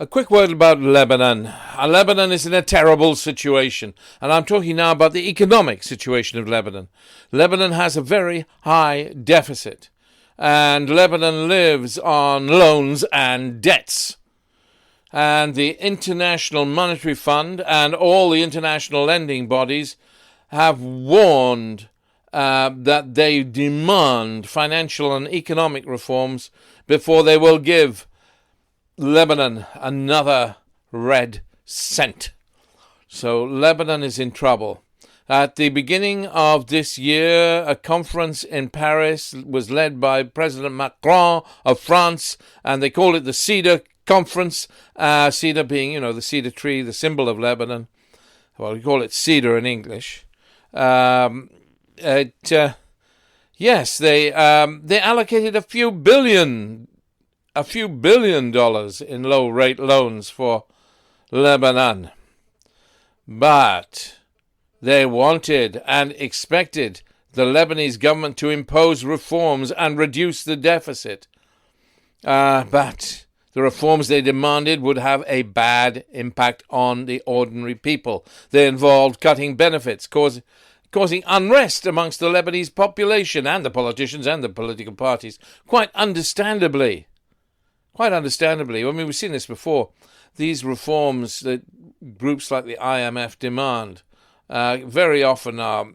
A quick word about Lebanon. Lebanon is in a terrible situation, and I'm talking now about the economic situation of Lebanon. Lebanon has a very high deficit, and Lebanon lives on loans and debts. And the International Monetary Fund and all the international lending bodies have warned that they demand financial and economic reforms before they will give Lebanon another red cent. So Lebanon is in trouble. At the beginning of this year, a conference in Paris was led by President Macron of France, and they called it the Cedar Conference, cedar being, the cedar tree, the symbol of Lebanon. Well, we call it cedar in English. Yes, they allocated a few billion dollars in low-rate loans for Lebanon. But they wanted and expected the Lebanese government to impose reforms and reduce the deficit. But the reforms they demanded would have a bad impact on the ordinary people. They involved cutting benefits, causing unrest amongst the Lebanese population and the politicians and the political parties, quite understandably. We've seen this before. These reforms that groups like the IMF demand very often are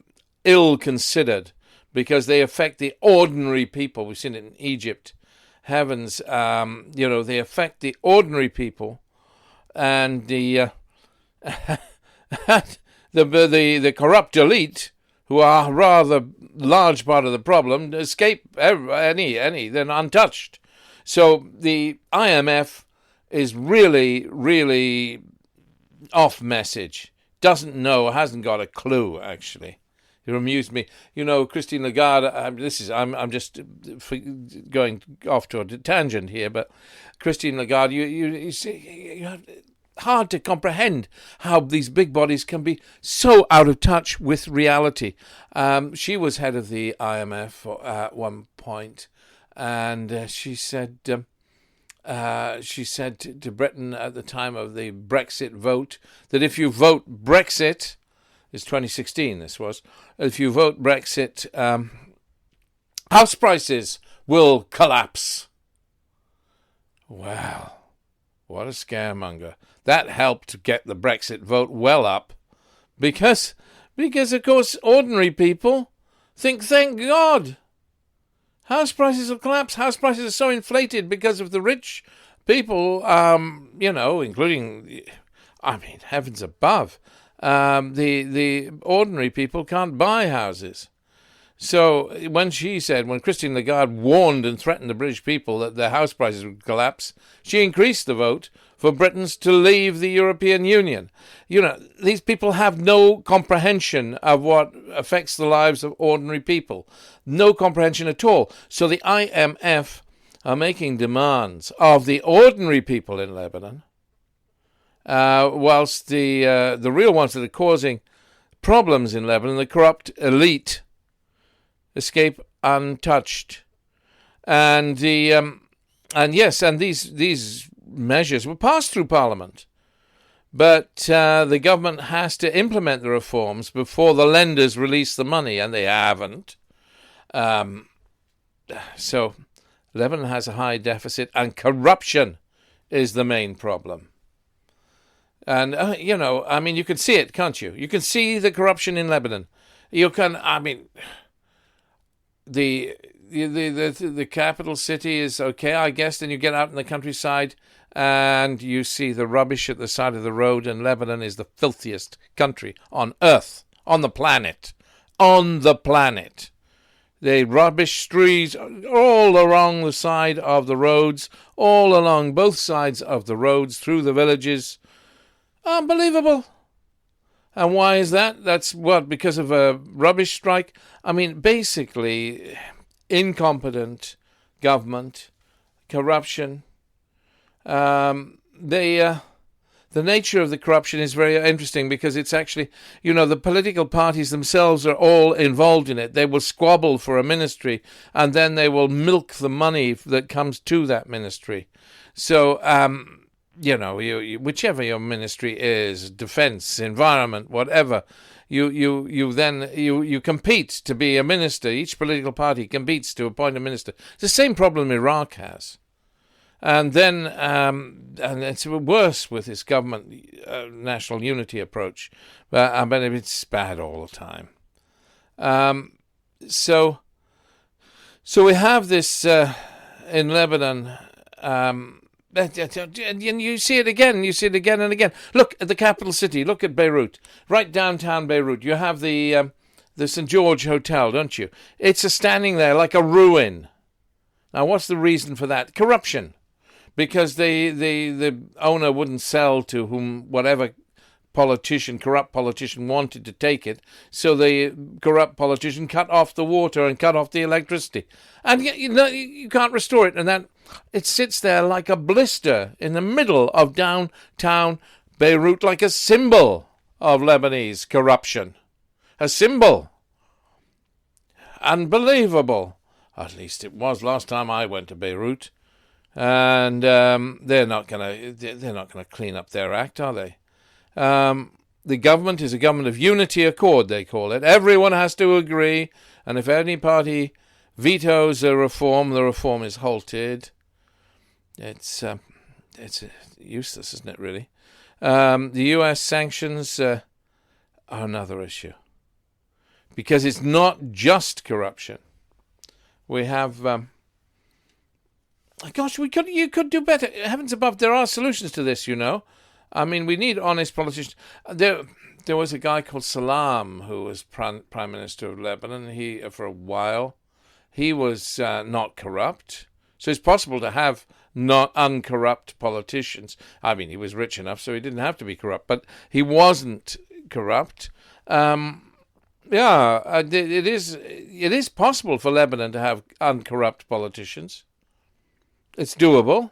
ill-considered because they affect the ordinary people. We've seen it in Egypt. Heavens, they affect the ordinary people, and the corrupt elite, who are a rather large part of the problem, escape they're untouched. So the IMF is really, really off message. Doesn't know, hasn't got a clue, actually. It amused me. Christine Lagarde, I'm just going off to a tangent here, but Christine Lagarde, you have hard to comprehend how these big bodies can be so out of touch with reality. She was head of the IMF at one point, and she said to Britain at the time of the Brexit vote that if you vote Brexit, it's 2016 this was, if you vote Brexit, house prices will collapse. Wow, what a scaremonger. That helped get the Brexit vote well up because of course, ordinary people think, thank God, house prices will collapse. House prices are so inflated because of the rich people, including, heavens above, the ordinary people can't buy houses. So when Christine Lagarde warned and threatened the British people that their house prices would collapse, she increased the vote for Britons to leave the European Union. These people have no comprehension of what affects the lives of ordinary people. No comprehension at all. So the IMF are making demands of the ordinary people in Lebanon, whilst the real ones that are causing problems in Lebanon, the corrupt elite, escape untouched. And these measures were passed through Parliament. But the government has to implement the reforms before the lenders release the money, and they haven't. So Lebanon has a high deficit, and corruption is the main problem. And, you can see it, can't you? You can see the corruption in Lebanon. You can, the capital city is okay, I guess. Then you get out in the countryside and you see the rubbish at the side of the road, and Lebanon is the filthiest country on earth, on the planet. The rubbish streets all along the side of the roads, all along both sides of the roads, through the villages. Unbelievable. And why is that? That's what? Because of a rubbish strike? Basically, incompetent government, corruption. The nature of the corruption is very interesting because it's actually, the political parties themselves are all involved in it. They will squabble for a ministry, and then they will milk the money that comes to that ministry. So, whichever your ministry is, defense, environment, whatever, you compete to be a minister. Each political party competes to appoint a minister. It's the same problem Iraq has. And then, and it's worse with this government national unity approach. But it's bad all the time. So we have this in Lebanon. And you see it again. You see it again and again. Look at the capital city. Look at Beirut. Right downtown Beirut. You have the St. George Hotel, don't you? It's standing there like a ruin. Now, what's the reason for that? Corruption. Because the owner wouldn't sell to whatever corrupt politician wanted to take it, so the corrupt politician cut off the water and cut off the electricity. And you can't restore it, and that it sits there like a blister in the middle of downtown Beirut, like a symbol of Lebanese corruption. A symbol. Unbelievable. At least it was last time I went to Beirut. And they're not going to clean up their act, are they? The government is a government of unity accord, they call it. Everyone has to agree, and if any party vetoes a reform, the reform is halted. It's useless, isn't it, really? The U.S. sanctions are another issue, because it's not just corruption. We have... Gosh, you could do better. Heavens above, there are solutions to this, I mean, we need honest politicians. There was a guy called Salam who was Prime Minister of Lebanon. For a while, he was not corrupt. So it's possible to have not uncorrupt politicians. I mean, he was rich enough, so he didn't have to be corrupt. But he wasn't corrupt. It is possible for Lebanon to have uncorrupt politicians. It's doable.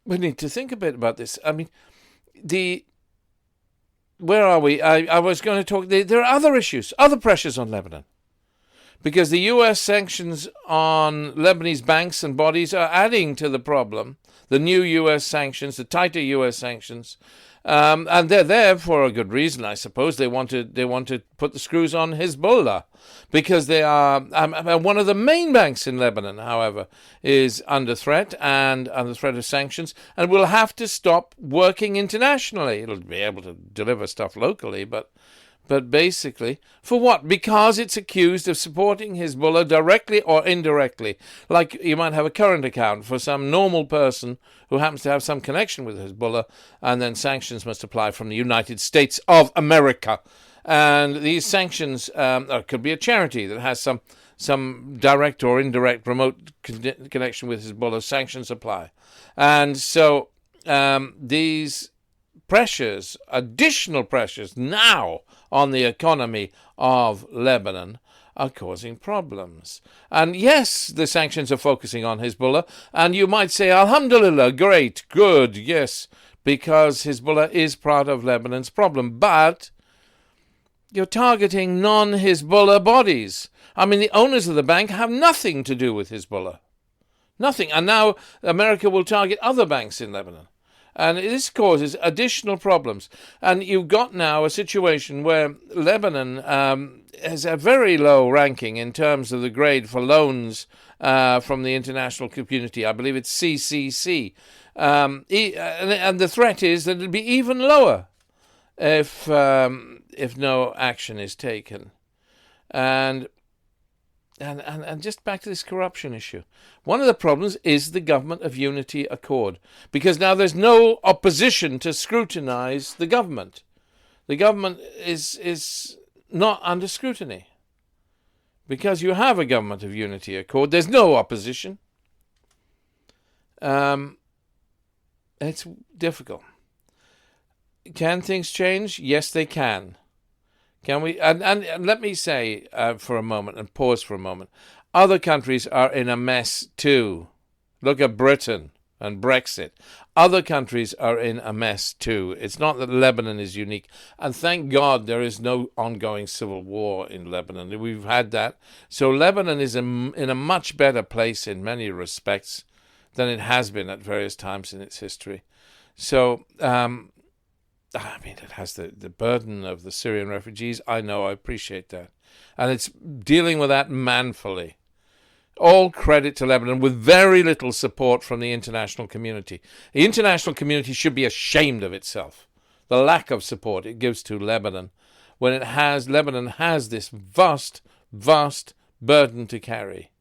We need to think a bit about this. I mean, where are we? I was going to talk. There are other issues, other pressures on Lebanon, because the U.S. sanctions on Lebanese banks and bodies are adding to the problem. The new U.S. sanctions, the tighter U.S. sanctions, and they're there for a good reason, I suppose. They want to put the screws on Hezbollah, because they are one of the main banks in Lebanon, however, is under threat of sanctions, and will have to stop working internationally. It'll be able to deliver stuff locally, but basically, for what? Because it's accused of supporting Hezbollah directly or indirectly. Like you might have a current account for some normal person who happens to have some connection with Hezbollah, and then sanctions must apply from the United States of America. And these sanctions could be a charity that has some direct or indirect remote connection with Hezbollah. Sanctions apply. And so these pressures, additional pressures now on the economy of Lebanon, are causing problems. And yes, the sanctions are focusing on Hezbollah, and you might say, Alhamdulillah, great, good, yes, because Hezbollah is part of Lebanon's problem. But you're targeting non-Hezbollah bodies. I mean, the owners of the bank have nothing to do with Hezbollah. Nothing. And now America will target other banks in Lebanon. And this causes additional problems. And you've got now a situation where Lebanon has a very low ranking in terms of the grade for loans from the international community. I believe it's CCC. And the threat is that it'll be even lower if no action is taken. And just back to this corruption issue. One of the problems is the government of unity accord, because now there's no opposition to scrutinize the government. The government is not under scrutiny. Because you have a government of unity accord, there's no opposition. It's difficult. Can things change? Yes, they can. Can we? And let me say for a moment, and pause for a moment, other countries are in a mess too. Look at Britain and Brexit. Other countries are in a mess too. It's not that Lebanon is unique. And thank God there is no ongoing civil war in Lebanon. We've had that. So Lebanon is in a much better place in many respects than it has been at various times in its history. So, it has the burden of the Syrian refugees. I know, I appreciate that. And it's dealing with that manfully. All credit to Lebanon, with very little support from the international community. The international community should be ashamed of itself. The lack of support it gives to Lebanon when Lebanon has this vast burden to carry.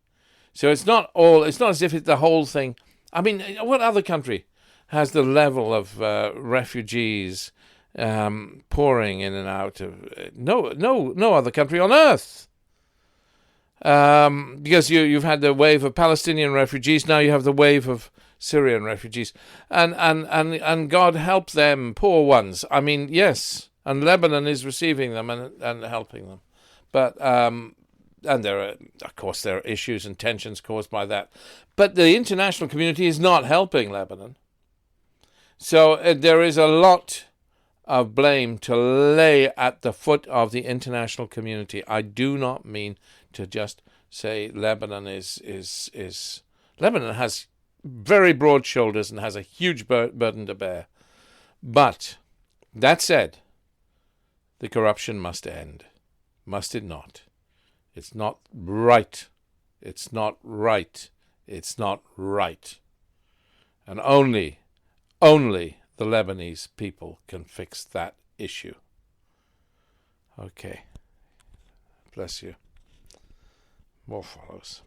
So it's not as if it's the whole thing. I mean, what other country has the level of refugees pouring in and out of? No other country on earth. Because you've had the wave of Palestinian refugees, now you have the wave of Syrian refugees, and God help them, poor ones. I mean, yes, and Lebanon is receiving them and helping them, but and there are issues and tensions caused by that, but the international community is not helping Lebanon. So there is a lot of blame to lay at the foot of the international community. I do not mean to just say Lebanon is Lebanon has very broad shoulders and has a huge burden to bear. But that said, the corruption must end. Must it not? It's not right. It's not right. It's not right. And only the Lebanese people can fix that issue. Okay. Bless you. More follows.